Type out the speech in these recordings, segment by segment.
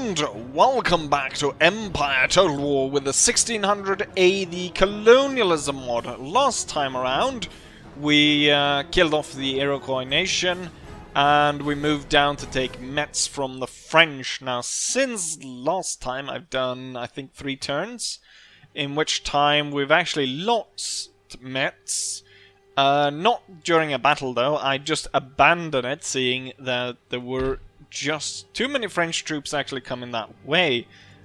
And welcome back to Empire Total War with the 1600 AD Colonialism mod. Last time around, we killed off the Iroquois nation and we moved down to take Metz from the French. Now, since last time, I've done, I think, 3 turns, in which time we've actually lost Metz. Not during a battle, though. I just abandoned it, seeing that there were just too many French troops actually coming that way.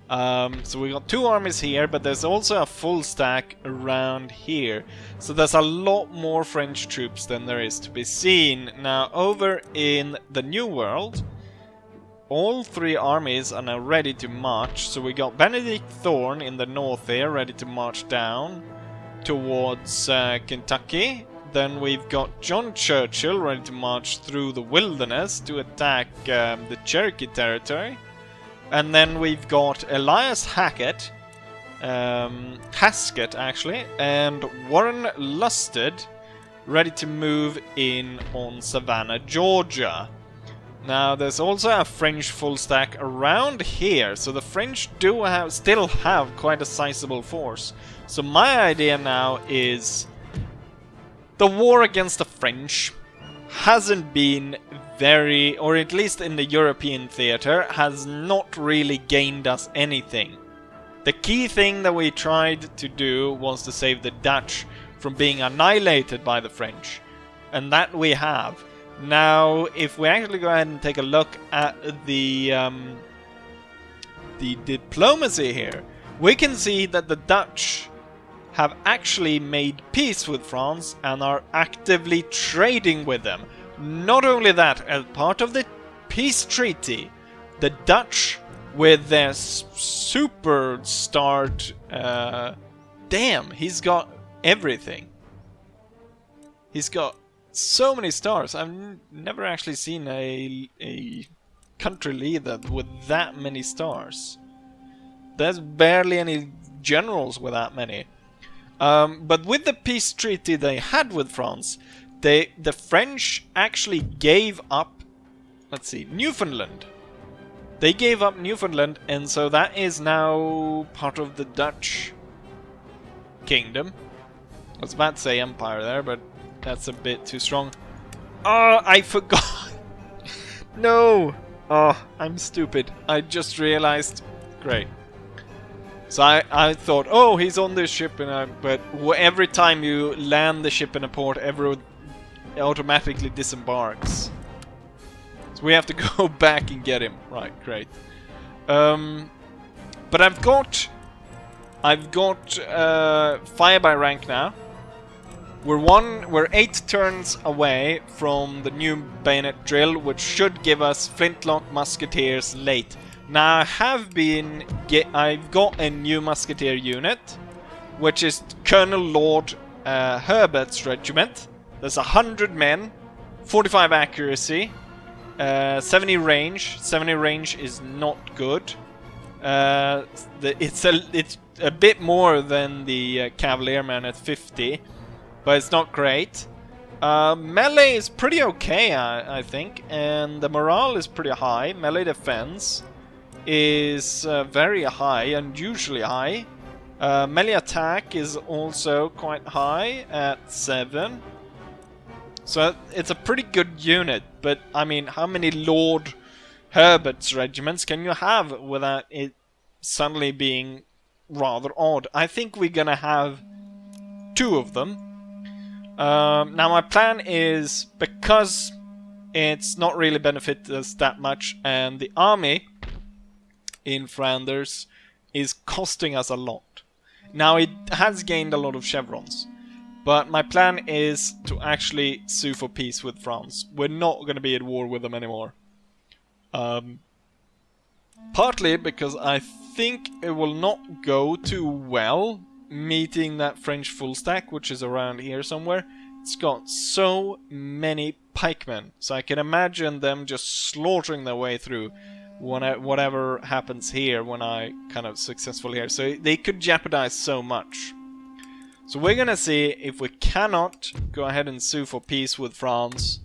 So we got 2 armies here, but there's also a full stack around here. So there's a lot more French troops than there is to be seen. Now, over in the New World, all 3 armies are now ready to march. So we got Benedict Thorne in the north here, ready to march down towards Kentucky. Then we've got John Churchill ready to march through the wilderness to attack the Cherokee territory. And then we've got Elias Haskett actually, and Warren Lusted ready to move in on Savannah, Georgia. Now there's also a French full stack around here, so the French do still have quite a sizable force. So my idea now is the war against the French hasn't been very, or at least in the European theater, has not really gained us anything. The key thing that we tried to do was to save the Dutch from being annihilated by the French, and that we have. Now, if we actually go ahead and take a look at the diplomacy here, we can see that the Dutch have actually made peace with France and are actively trading with them. Not only that, as part of the peace treaty, the Dutch, with their super starred... damn, he's got everything. He's got so many stars. I've never actually seen a country leader with that many stars. There's barely any generals with that many. But with the peace treaty they had with France, the French actually gave up, let's see, Newfoundland. They gave up Newfoundland, and so that is now part of the Dutch kingdom. I was about to say empire there, but that's a bit too strong. Oh, I forgot! No! Oh, I'm stupid. I just realized. Great. So I thought, oh, he's on this ship, but every time you land the ship in a port, it automatically disembarks. So we have to go back and get him. Right, great. But I've got fire by rank now. We're 8 turns away from the new bayonet drill, which should give us flintlock musketeers late. Now I've got a new musketeer unit, which is Colonel Lord Herbert's regiment. There's 100 men, 45 accuracy, 70 range. 70 range is not good. It's a bit more than the Cavalierman at 50, but it's not great. Melee is pretty okay, I think, and the morale is pretty high. Melee defense is very high, unusually high. Melee attack is also quite high at 7. So it's a pretty good unit, but I mean, how many Lord Herbert's regiments can you have without it suddenly being rather odd? I think we're gonna have 2 of them. Now my plan is, because it's not really benefit us that much, and the army in Flanders is costing us a lot. Now it has gained a lot of chevrons, but my plan is to actually sue for peace with France. We're not going to be at war with them anymore. Partly because I think it will not go too well meeting that French full stack, which is around here somewhere. It's got so many pikemen, so I can imagine them just slaughtering their way through whatever happens here when I kind of successful here. So they could jeopardize so much. So we're gonna see if we cannot go ahead and sue for peace with France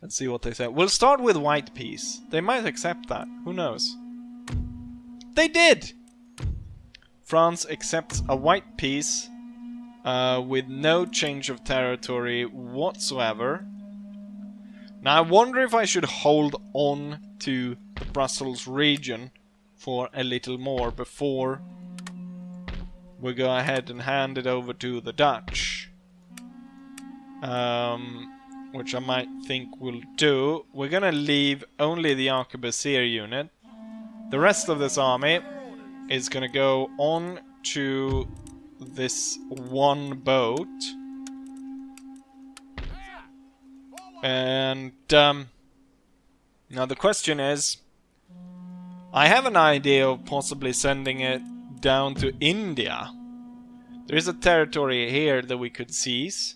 and see what they say. We'll start with white peace. They might accept that. Who knows? They did! France accepts a white peace with no change of territory whatsoever. Now I wonder if I should hold on to the Brussels region for a little more before we go ahead and hand it over to the Dutch. Which I might think we'll do. We're gonna leave only the arquebusier unit. The rest of this army is gonna go on to this one boat. And now the question is, I have an idea of possibly sending it down to India. There is a territory here that we could seize.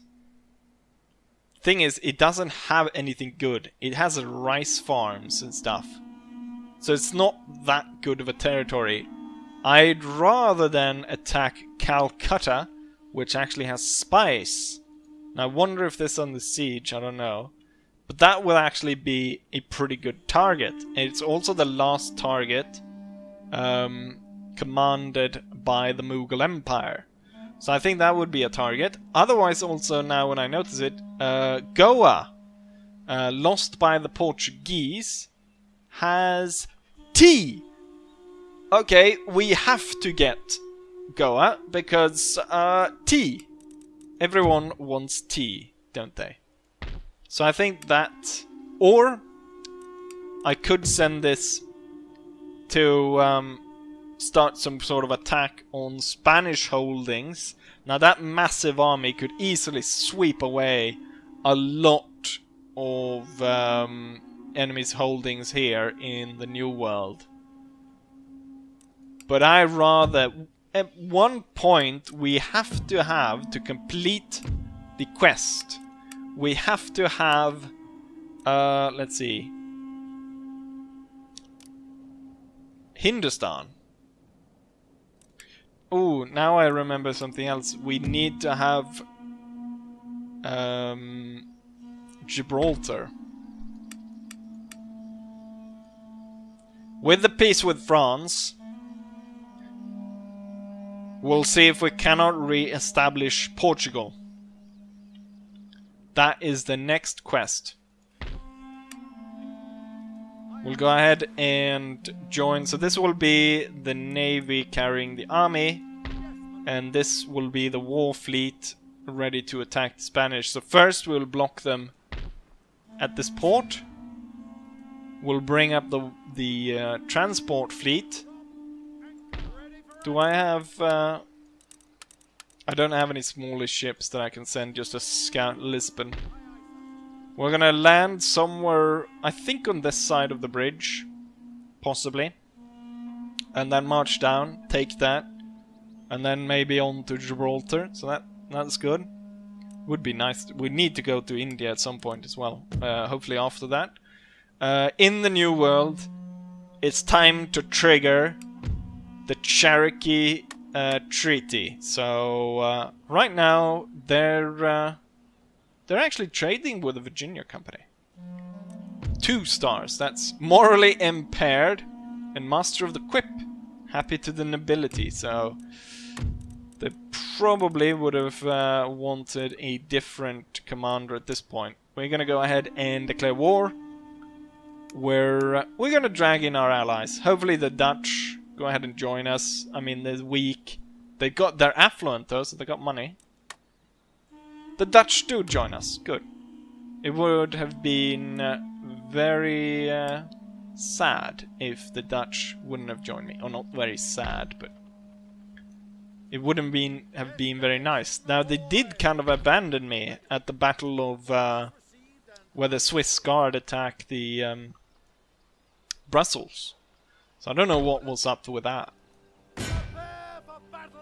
Thing is, it doesn't have anything good. It has rice farms and stuff. So it's not that good of a territory. I'd rather than attack Calcutta, which actually has spice. Now I wonder if this is under siege, I don't know. But that will actually be a pretty good target. It's also the last target commanded by the Mughal Empire. So I think that would be a target. Otherwise, also now when I notice it, Goa, lost by the Portuguese, has tea. Okay, we have to get Goa because tea. Everyone wants tea, don't they? So I think that, or I could send this to start some sort of attack on Spanish holdings. Now that massive army could easily sweep away a lot of enemies' holdings here in the New World. But I rather, at one point we have to complete the quest. We have to have, let's see, Hindustan. Oh, now I remember something else. We need to have Gibraltar. With the peace with France, we'll see if we cannot re-establish Portugal. That is the next quest. We'll go ahead and join. So this will be the navy carrying the army. And this will be the war fleet ready to attack the Spanish. So first we'll block them at this port. We'll bring up the transport fleet. Do I have... I don't have any smaller ships that I can send just to scout Lisbon. We're gonna land somewhere, I think on this side of the bridge. Possibly. And then march down, take that. And then maybe on to Gibraltar. So that's good. Would be nice. We need to go to India at some point as well. Hopefully after that. In the New World, it's time to trigger the Cherokee treaty. So right now they're actually trading with the Virginia Company. 2 stars. That's morally impaired and master of the quip. Happy to the nobility. So they probably would have wanted a different commander at this point. We're gonna go ahead and declare war. We're gonna drag in our allies. Hopefully the Dutch go ahead and join us. I mean, they're weak. They're affluent though, so they got money. The Dutch do join us. Good. It would have been very sad if the Dutch wouldn't have joined me. Or not very sad, but it wouldn't have been very nice. Now they did kind of abandon me at the battle of where the Swiss Guard attacked the Brussels. So I don't know what was up with that.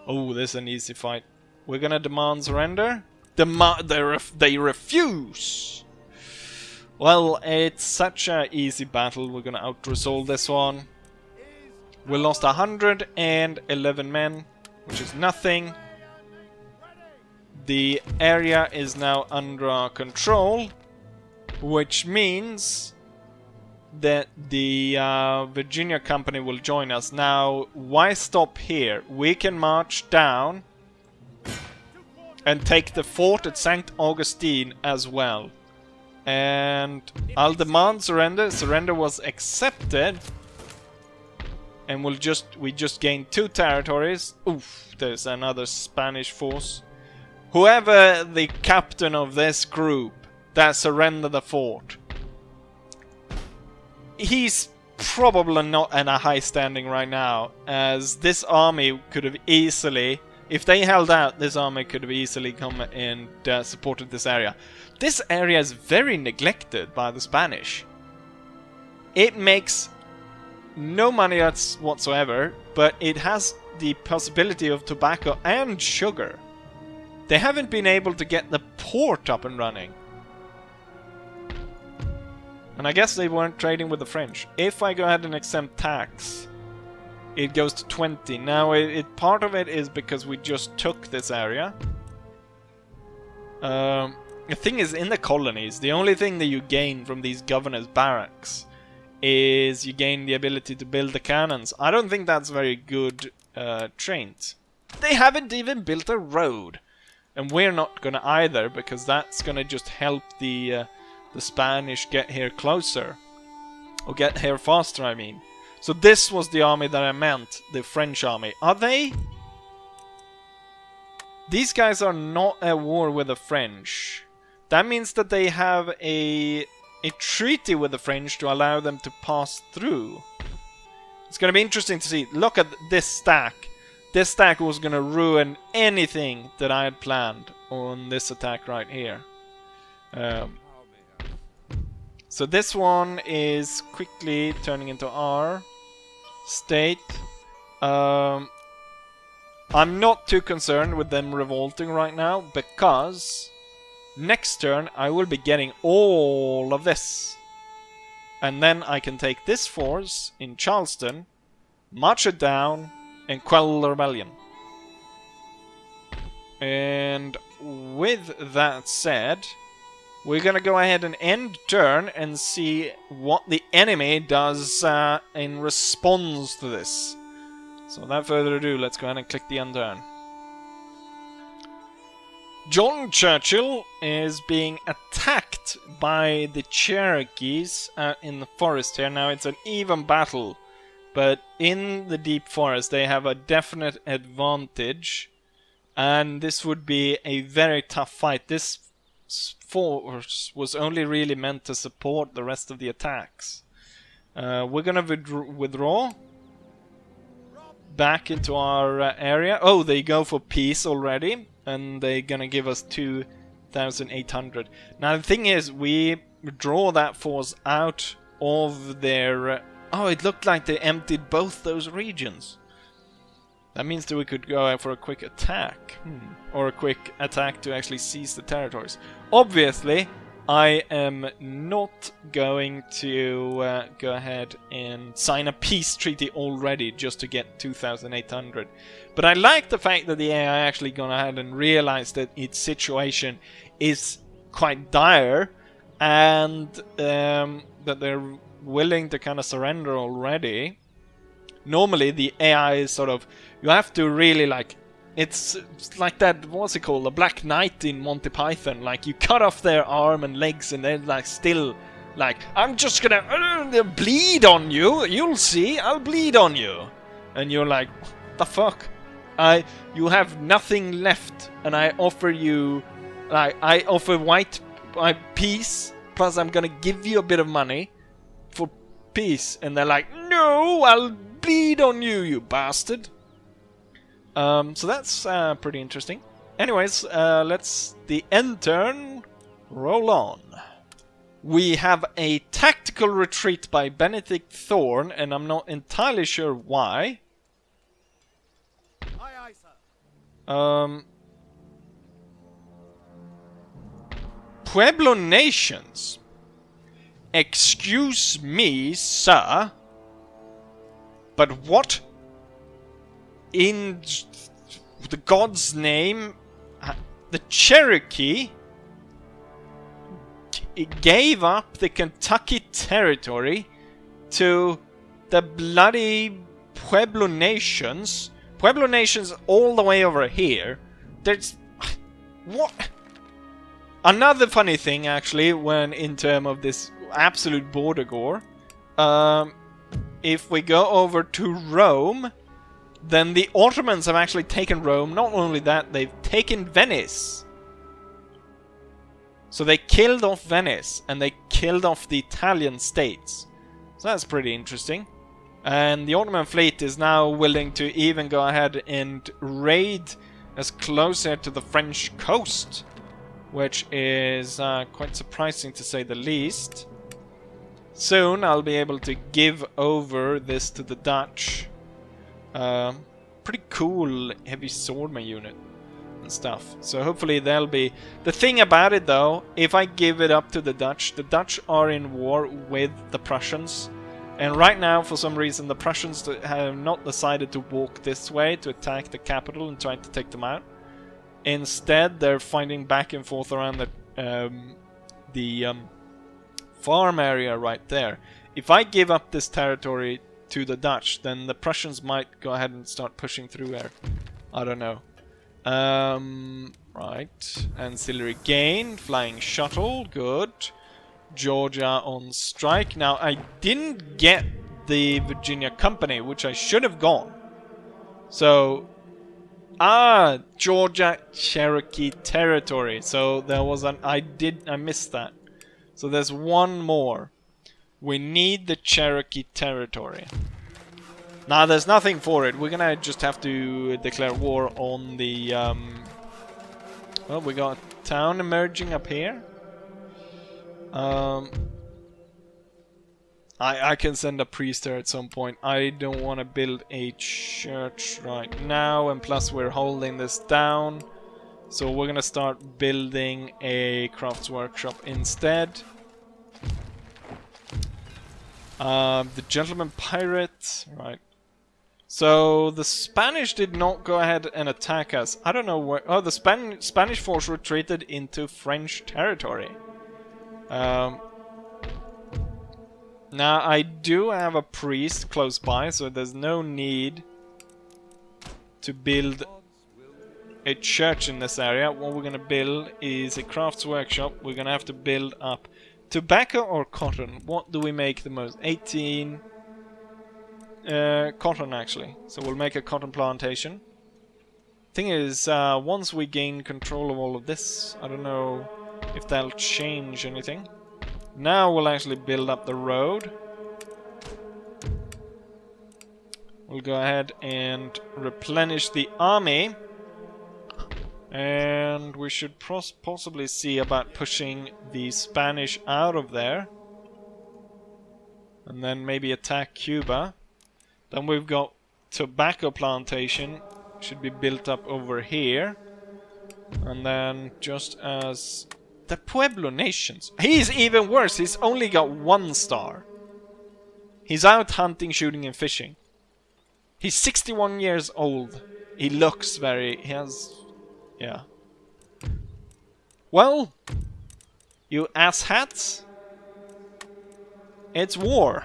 Oh, this is an easy fight. We're gonna demand surrender. They refuse. Well, it's such an easy battle. We're gonna out-resolve this one. We lost 111 men, which is nothing. The area is now under our control, which means that the Virginia company will join us. Now, why stop here? We can march down and take the fort at St. Augustine as well. And I'll demand surrender. Surrender was accepted. And we just gained 2 territories. Oof, there's another Spanish force. Whoever the captain of this group that surrendered the fort, he's probably not in a high standing right now, as this army could have easily, if they held out, this army could have easily come and supported this area. This area is very neglected by the Spanish. It makes no money whatsoever, but it has the possibility of tobacco and sugar. They haven't been able to get the port up and running. And I guess they weren't trading with the French. If I go ahead and exempt tax, it goes to 20. Now, part of it is because we just took this area. The thing is, in the colonies, the only thing that you gain from these governors' barracks is you gain the ability to build the cannons. I don't think that's very good trait. They haven't even built a road. And we're not gonna either, because that's gonna just help the Spanish get here closer. Or get here faster, I mean. So this was the army that I meant, the French army. Are they? These guys are not at war with the French. That means that they have a treaty with the French to allow them to pass through. It's gonna be interesting to see. Look at this stack. This stack was gonna ruin anything that I had planned on this attack right here. So this one is quickly turning into our state. I'm not too concerned with them revolting right now, because next turn I will be getting all of this. And then I can take this force in Charleston, march it down, and quell the rebellion. And with that said, we're gonna go ahead and end turn and see what the enemy does in response to this. So without further ado, let's go ahead and click the end turn. John Churchill is being attacked by the Cherokees in the forest here. Now it's an even battle, but in the deep forest they have a definite advantage, and this would be a very tough fight. This force was only really meant to support the rest of the attacks. We're gonna withdraw back into our area. Oh, they go for peace already, and they're gonna give us 2,800. Now the thing is, we draw that force out of their... oh, it looked like they emptied both those regions. That means that we could go out for a quick attack. Or a quick attack to actually seize the territories. Obviously, I am not going to go ahead and sign a peace treaty already just to get 2,800. But I like the fact that the AI actually gone ahead and realized that its situation is quite dire, and that they're willing to kind of surrender already. Normally the AI is sort of, you have to really like, it's like that, what's it called, the Black Knight in Monty Python. Like, you cut off their arm and legs and they're like still like, I'm just gonna bleed on you, you'll see, I'll bleed on you. And you're like, what the fuck? You have nothing left, and I offer you, like, I offer peace, plus I'm gonna give you a bit of money for peace. And they're like, no, I'll bleed on you, you bastard. So that's pretty interesting. Anyways, let's the end turn roll on. We have a tactical retreat by Benedict Thorne, and I'm not entirely sure why. Aye, aye, sir. Pueblo nations. Excuse me, sir, but what in the God's name, the Cherokee gave up the Kentucky territory to the bloody Pueblo nations. Pueblo nations all the way over here. There's... What? Another funny thing, actually, when in terms of this absolute border gore. If we go over to Rome, then the Ottomans have actually taken Rome. Not only that, they've taken Venice. So they killed off Venice, and they killed off the Italian states. So that's pretty interesting. And the Ottoman fleet is now willing to even go ahead and raid as closer to the French coast, which is quite surprising to say the least. Soon I'll be able to give over this to the Dutch. Pretty cool heavy swordman unit and stuff. So hopefully they'll be... The thing about it though, if I give it up to the Dutch are in war with the Prussians. And right now, for some reason, the Prussians have not decided to walk this way to attack the capital and try to take them out. Instead, they're fighting back and forth around the farm area right there. If I give up this territory to the Dutch, then the Prussians might go ahead and start pushing through there. I don't know. Right. Ancillary gain. Flying shuttle. Good. Georgia on strike. Now, I didn't get the Virginia Company, which I should have gone. So... Georgia Cherokee territory. So there was an... I missed that. So there's one more. We need the Cherokee territory. Now there's nothing for it. We're gonna just have to declare war on the... Well, we got a town emerging up here. I can send a priest there at some point. I don't want to build a church right now, and plus we're holding this down. So we're gonna start building a crafts workshop instead. The gentleman pirate, right. So the Spanish did not go ahead and attack us. I don't know where... Oh, the Spanish force retreated into French territory. Now, I do have a priest close by, so there's no need to build a church in this area. What we're going to build is a crafts workshop. We're going to have to build up tobacco or cotton. What do we make the most? 18... cotton, actually. So we'll make a cotton plantation. Thing is, once we gain control of all of this, I don't know if that'll change anything. Now we'll actually build up the road. We'll go ahead and replenish the army. And we should possibly see about pushing the Spanish out of there. And then maybe attack Cuba. Then we've got tobacco plantation. Should be built up over here. And then just as... The Pueblo nations. He's even worse. He's only got 1 star. He's out hunting, shooting, and fishing. He's 61 years old. He looks very... He has... Yeah. Well, you asshats. It's war.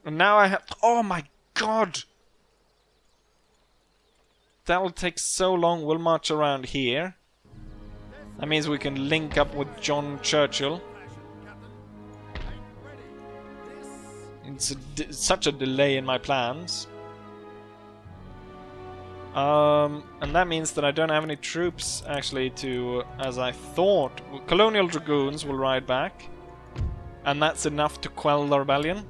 And now I have... Oh my god! That'll take so long. We'll march around here. That means we can link up with John Churchill. It's such a delay in my plans. And that means that I don't have any troops, actually, to... As I thought. Colonial Dragoons will ride back. And that's enough to quell the rebellion.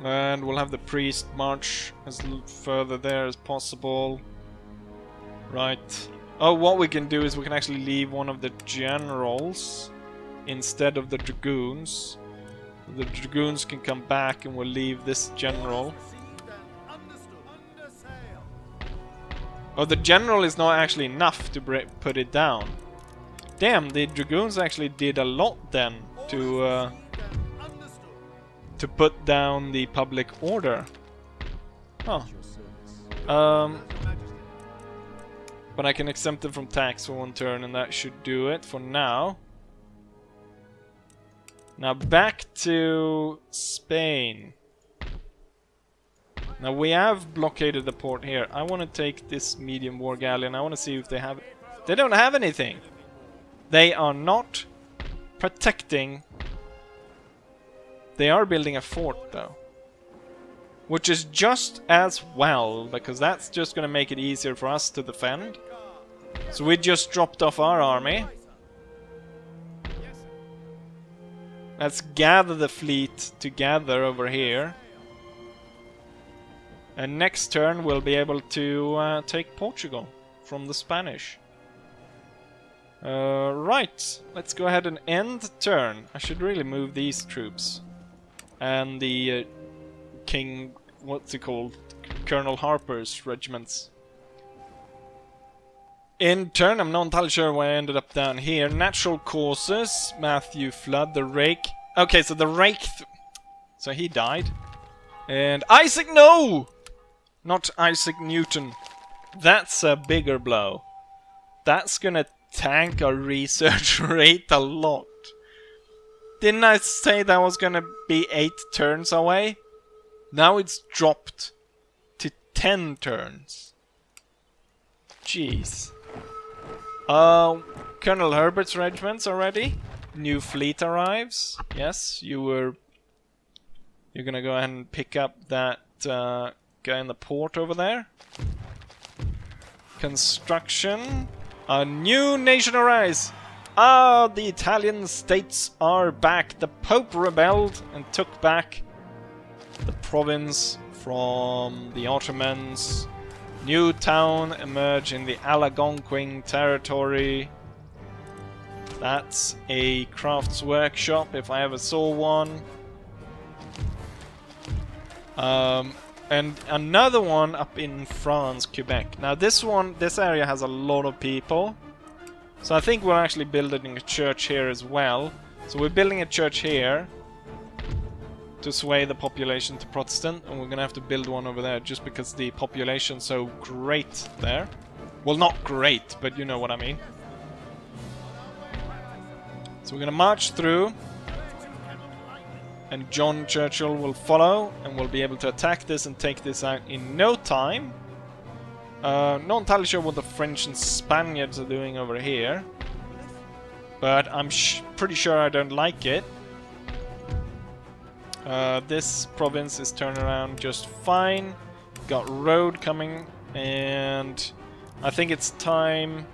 And we'll have the priest march as further there as possible. Right. Oh, what we can do is we can actually leave one of the generals instead of the dragoons. The dragoons can come back and we'll leave this general. Oh, the general is not actually enough to put it down. Damn, the dragoons actually did a lot then to put down the public order. Oh. But I can exempt them from tax for 1 turn, and that should do it for now. Now back to Spain. Now we have blockaded the port here. I want to take this medium war galleon. I want to see if they have... They don't have anything. They are not protecting. They are building a fort though. Which is just as well, because that's just going to make it easier for us to defend. So we just dropped off our army. Let's gather the fleet together over here. And next turn we'll be able to take Portugal from the Spanish. Right, let's go ahead and end turn. I should really move these troops. And the King, what's it called? Colonel Harper's regiments. In turn, I'm not entirely sure why I ended up down here. Natural causes, Matthew Flood, the Rake. Okay, so the Rake... So he died. And Isaac, no! Not Isaac Newton. That's a bigger blow. That's gonna tank our research rate a lot. Didn't I say that was gonna be 8 turns away? Now it's dropped to 10 turns. Jeez. Colonel Herbert's regiments already. New fleet arrives. Yes, you're gonna go ahead and pick up that guy in the port over there. Construction. A new nation arise. Ah, the Italian states are back. The Pope rebelled and took back the province from the Ottomans. New town emerged in the Algonquin territory. That's a crafts workshop if I ever saw one. And another one up in France, Quebec. Now this area has a lot of people. So I think we're actually building a church here as well. So we're building a church here to sway the population to Protestant, and we're gonna have to build one over there just because the population's so great there. Well, not great, but you know what I mean. So we're gonna march through, and John Churchill will follow, and we'll be able to attack this and take this out in no time. Not entirely sure what the French and Spaniards are doing over here, but I'm pretty sure I don't like it. This province is turning around just fine. Got road coming, and I think it's time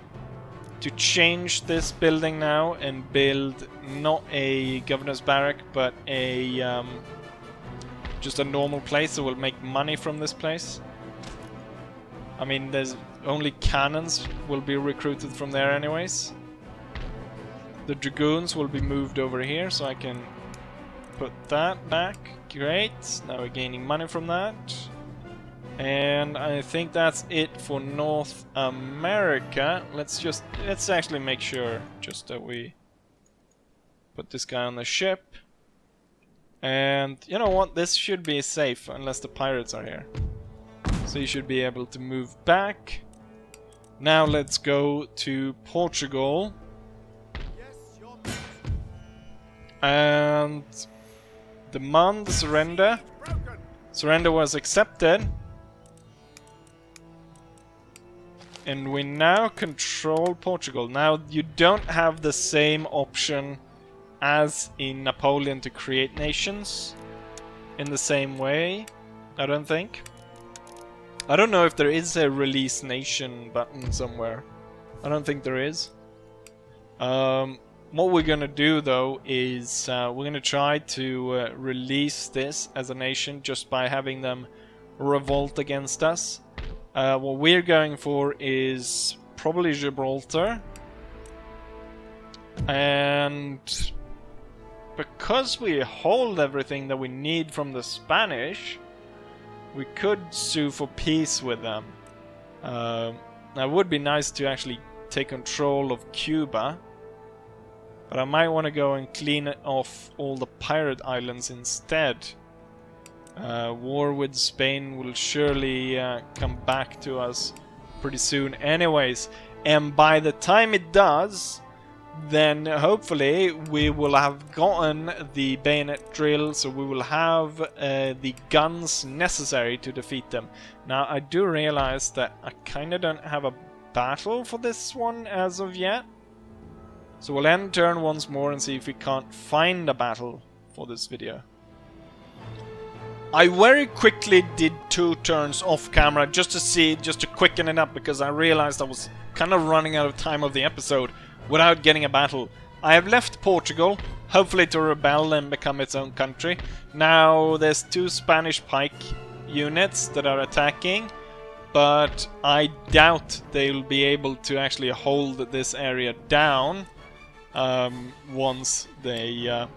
to change this building now and build not a governor's barrack, but a just a normal place, so we'll make money from this place. I mean, there's only cannons will be recruited from there anyways. The dragoons will be moved over here, so I can put that back. Great. Now we're gaining money from that. And I think that's it for North America. Let's actually make sure just that we put this guy on the ship. And you know what? This should be safe unless the pirates are here. So you should be able to move back. Now let's go to Portugal. And demand the surrender. Surrender was accepted. And we now control Portugal. Now you don't have the same option as in Napoleon to create nations in the same way, I don't think. I don't know if there is a release nation button somewhere. I don't think there is. What we're gonna do though is we're gonna try to release this as a nation just by having them revolt against us. What we're going for is probably Gibraltar. And because we hold everything that we need from the Spanish, we could sue for peace with them. Now it would be nice to actually take control of Cuba, but I might want to go and clean off all the pirate islands instead. War with Spain will surely come back to us pretty soon anyways, and by the time it does, then hopefully we will have gotten the bayonet drill, so we will have the guns necessary to defeat them. Now I do realize that I kind of don't have a battle for this one as of yet, so we'll end turn once more and see if we can't find a battle for this video. I very quickly did 2 turns off camera just to quicken it up, because I realized I was kind of running out of time of the episode without getting a battle. I have left Portugal, hopefully to rebel and become its own country. Now there's 2 Spanish pike units that are attacking, but I doubt they'll be able to actually hold this area down once they...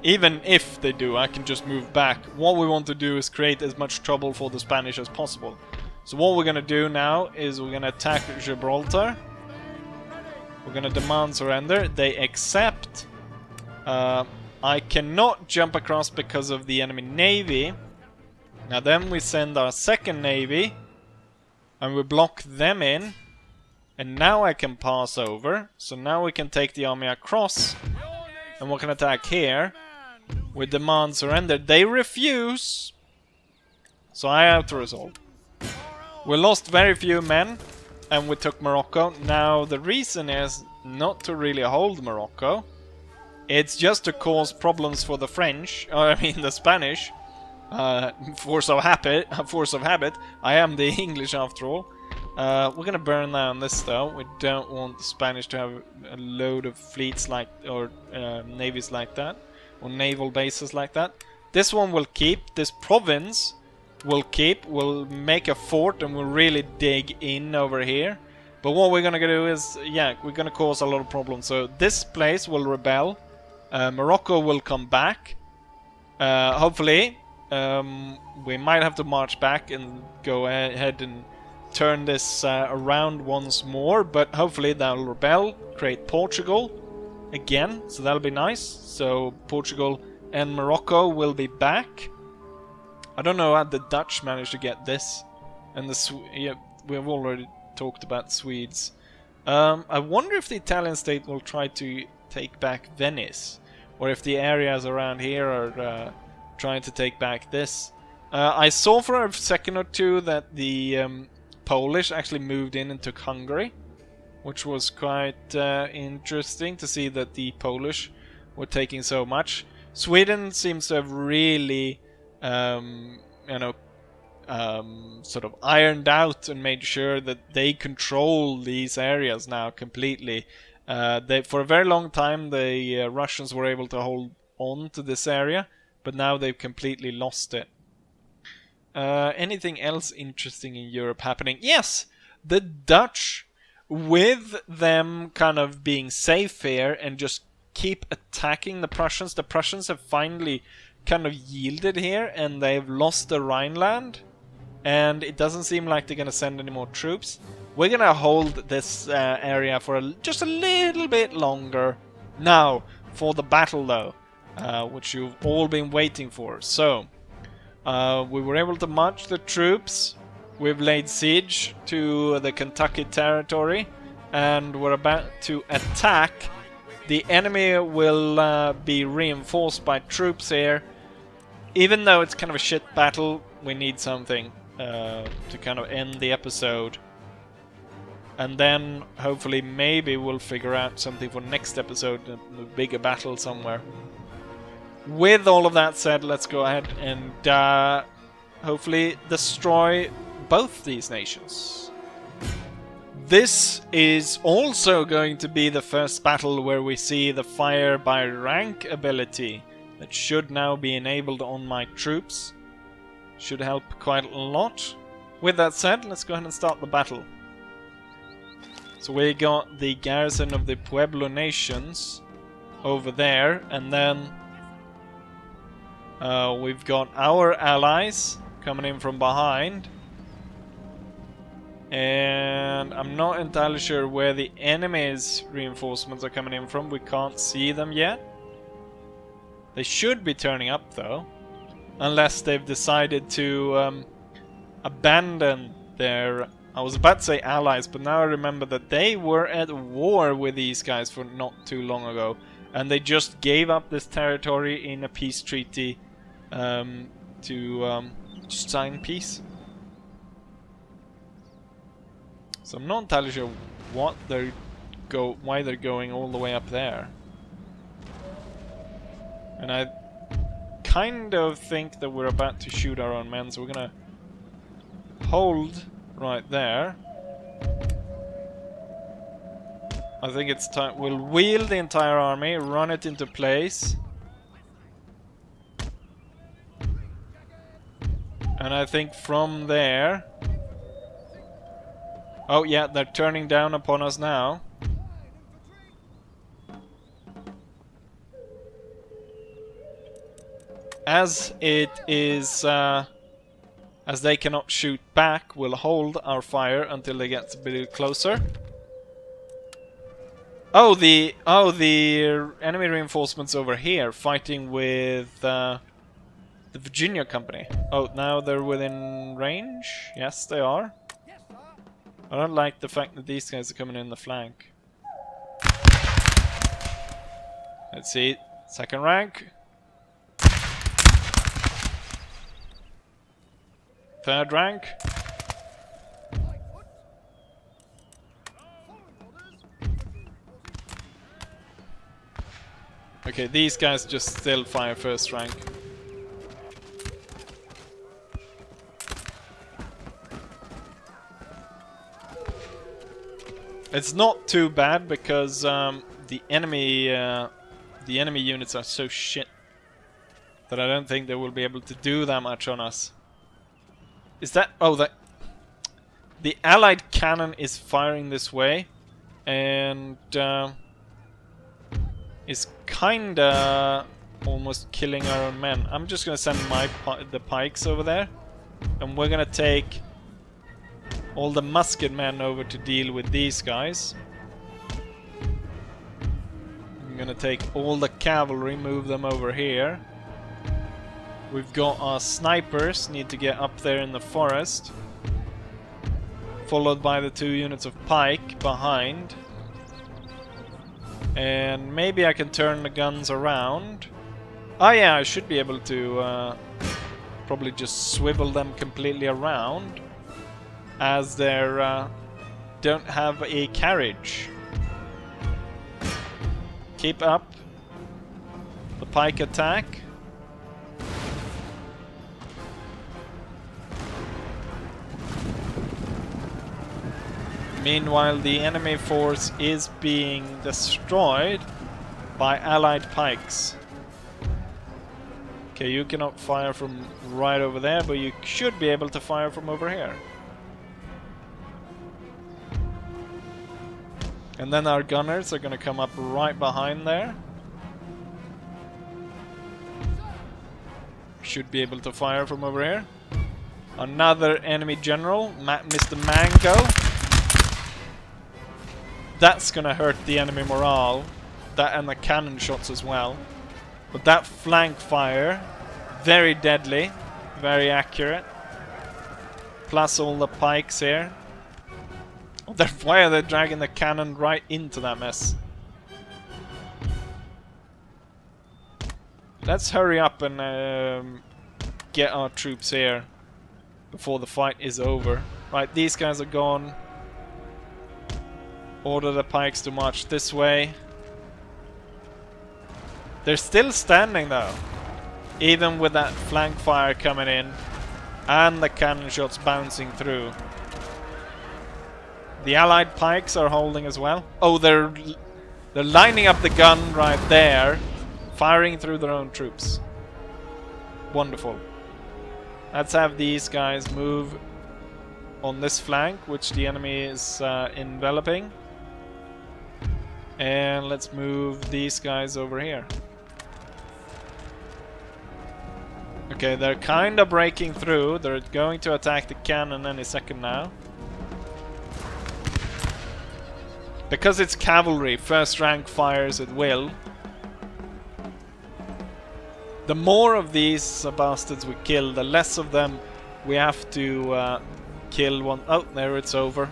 even if they do, I can just move back. What we want to do is create as much trouble for the Spanish as possible. So what we're going to do now is we're going to attack Gibraltar. We're going to demand surrender. They accept. I cannot jump across because of the enemy navy. Now then we send our second navy. And we block them in. And now I can pass over. So now we can take the army across. And we can attack here. We demand surrender. They refuse. So I have to resolve. We lost very few men. And we took Morocco. Now the reason is not to really hold Morocco. It's just to cause problems for the French. Or I mean the Spanish. Force of habit. I am the English after all. We're gonna burn down this though. We don't want the Spanish to have a load of fleets like, or navies like that, or naval bases like that. This one will keep. This province will keep. We'll make a fort and we'll really dig in over here. But what we're gonna do is, yeah, we're gonna cause a lot of problems. So this place will rebel. Morocco will come back. Hopefully, we might have to march back and go ahead and turn this around once more, but hopefully that'll rebel, create Portugal again, so that'll be nice. So Portugal and Morocco will be back. I don't know how the Dutch managed to get this, and yeah, we've already talked about Swedes. I wonder if the Italian state will try to take back Venice, or if the areas around here are trying to take back this. I saw for a second or two that the Polish actually moved in and took Hungary, which was quite interesting to see that the Polish were taking so much. Sweden seems to have really, sort of ironed out and made sure that they control these areas now completely. For a very long time, the Russians were able to hold on to this area, but now they've completely lost it. Anything else interesting in Europe happening? Yes! The Dutch, with them kind of being safe here and just keep attacking the Prussians. The Prussians have finally kind of yielded here and they've lost the Rhineland. And it doesn't seem like they're going to send any more troops. We're going to hold this area for just a little bit longer. Now, for the battle though, which you've all been waiting for. So, we were able to march the troops. We've laid siege to the Kentucky territory. And we're about to attack. The enemy will be reinforced by troops here. Even though it's kind of a shit battle, we need something to kind of end the episode. And then, hopefully, maybe we'll figure out something for next episode, a bigger battle somewhere. With all of that said, let's go ahead and hopefully destroy both these nations. This is also going to be the first battle where we see the fire by rank ability that should now be enabled on my troops. Should help quite a lot. With that said, let's go ahead and start the battle. So we got the garrison of the Pueblo nations over there, and then we've got our allies coming in from behind. And I'm not entirely sure where the enemy's reinforcements are coming in from. We can't see them yet. They should be turning up though. Unless they've decided to abandon their I was about to say allies, but now I remember that they were at war with these guys for not too long ago. And they just gave up this territory in a peace treaty to sign peace. So I'm not entirely sure what why they're going all the way up there. And I kind of think that we're about to shoot our own men, so we're gonna hold right there. I think it's time. We'll wheel the entire army, run it into place. And I think from there... Oh yeah, they're turning down upon us now. As it is... as they cannot shoot back, we'll hold our fire until they get a bit closer. Oh, the enemy reinforcements over here fighting with the Virginia company. Oh, now they're within range? Yes, they are. I don't like the fact that these guys are coming in the flank. Let's see. Second rank. Third rank. Okay, these guys just still fire first rank. It's not too bad because the enemy units are so shit that I don't think they will be able to do that much on us. Is that... Oh, the allied cannon is firing this way and is kinda almost killing our own men. I'm just gonna send the pikes over there, and we're gonna take all the musket men over to deal with these guys. I'm gonna take all the cavalry, move them over here. We've got our snipers, need to get up there in the forest. Followed by the 2 units of pike behind. And maybe I can turn the guns around. Oh yeah, I should be able to probably just swivel them completely around, as they don't have a carriage. Keep up the pike attack. Meanwhile, the enemy force is being destroyed by allied pikes. Okay, you cannot fire from right over there, but you should be able to fire from over here. And then our gunners are going to come up right behind there. Should be able to fire from over here. Another enemy general, Mr. Mango. That's going to hurt the enemy morale. That and the cannon shots as well. But that flank fire, very deadly, very accurate. Plus all the pikes here. Why are they dragging the cannon right into that mess? Let's hurry up and get our troops here before the fight is over. Right, these guys are gone. Order the pikes to march this way. They're still standing though, even with that flank fire coming in and the cannon shots bouncing through. The allied pikes are holding as well. Oh, they're lining up the gun right there, firing through their own troops. Wonderful. Let's have these guys move on this flank, which the enemy is enveloping. And let's move these guys over here. Okay, they're kind of breaking through. They're going to attack the cannon any second now. Because it's cavalry, first rank fires at will. The more of these bastards we kill, the less of them we have to kill one. Oh, there it's over.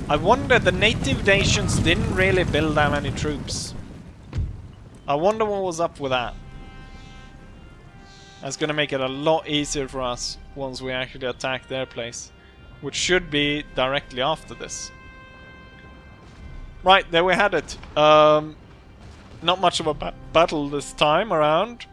I wonder, the native nations didn't really build that many troops. I wonder what was up with that. That's gonna make it a lot easier for us once we actually attack their place, which should be directly after this. Right, there we had it. Not much of a battle this time around.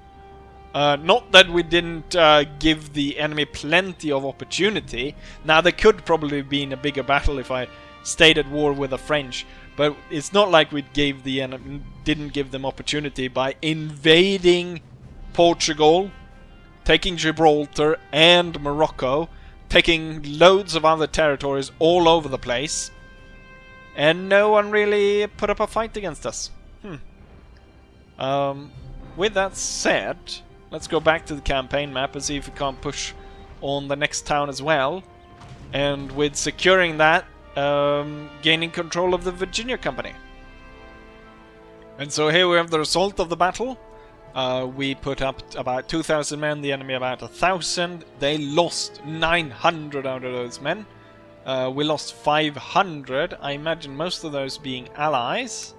Not that we didn't give the enemy plenty of opportunity. Now, there could probably have been a bigger battle if I stayed at war with the French, but it's not like we didn't give them opportunity by invading Portugal, taking Gibraltar and Morocco, taking loads of other territories all over the place, and no one really put up a fight against us. With that said, let's go back to the campaign map and see if we can't push on the next town as well. And with securing that, gaining control of the Virginia Company. And so here we have the result of the battle. We put up about 2,000 men, the enemy about 1,000. They lost 900 out of those men. We lost 500, I imagine most of those being allies.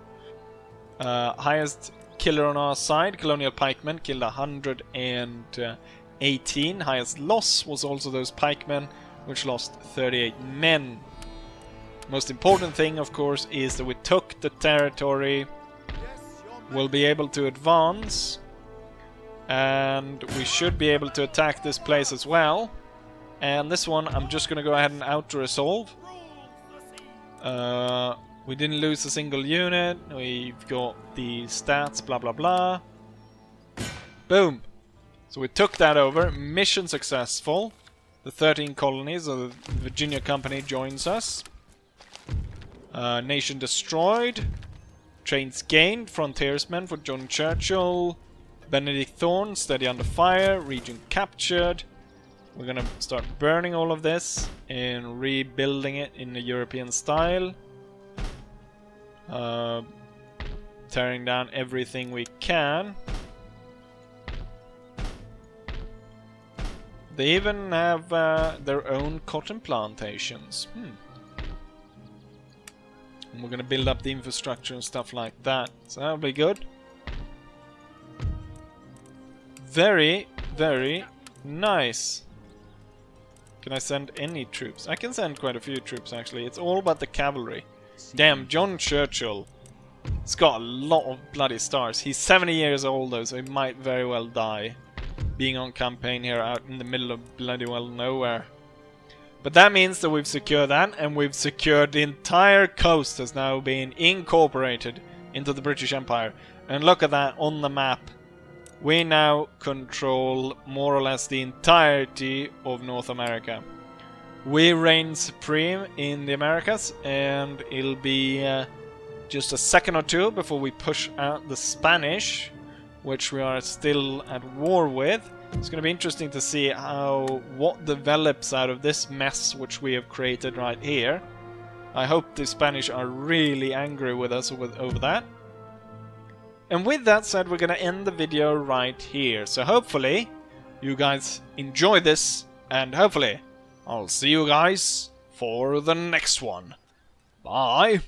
Highest killer on our side, Colonial Pikemen, killed 118. Highest loss was also those pikemen, which lost 38 men. Most important thing, of course, is that we took the territory. We'll be able to advance, and we should be able to attack this place as well. And this one, I'm just going to go ahead and auto-resolve. We didn't lose a single unit. We've got the stats, blah blah blah. Boom! So we took that over. Mission successful. The 13 colonies of the Virginia Company joins us. Nation destroyed. Trains gained. Frontiersmen for John Churchill. Benedict Thorne, steady under fire. Region captured. We're gonna start burning all of this and rebuilding it in the European style. Tearing down everything we can. They even have their own cotton plantations. And we're gonna build up the infrastructure and stuff like that. So that'll be good. Very, very nice. Can I send any troops? I can send quite a few troops actually. It's all about the cavalry. Damn, John Churchill. He's got a lot of bloody stars. He's 70 years old though, so he might very well die being on campaign here out in the middle of bloody well nowhere. But that means that we've secured that, and we've secured the entire coast has now been incorporated into the British Empire. And look at that on the map. We now control more or less the entirety of North America. We reign supreme in the Americas, and it'll be just a second or two before we push out the Spanish, which we are still at war with. It's going to be interesting to see what develops out of this mess which we have created right here. I hope the Spanish are really angry with us over that. And with that said, we're going to end the video right here. So hopefully you guys enjoy this, and hopefully I'll see you guys for the next one. Bye!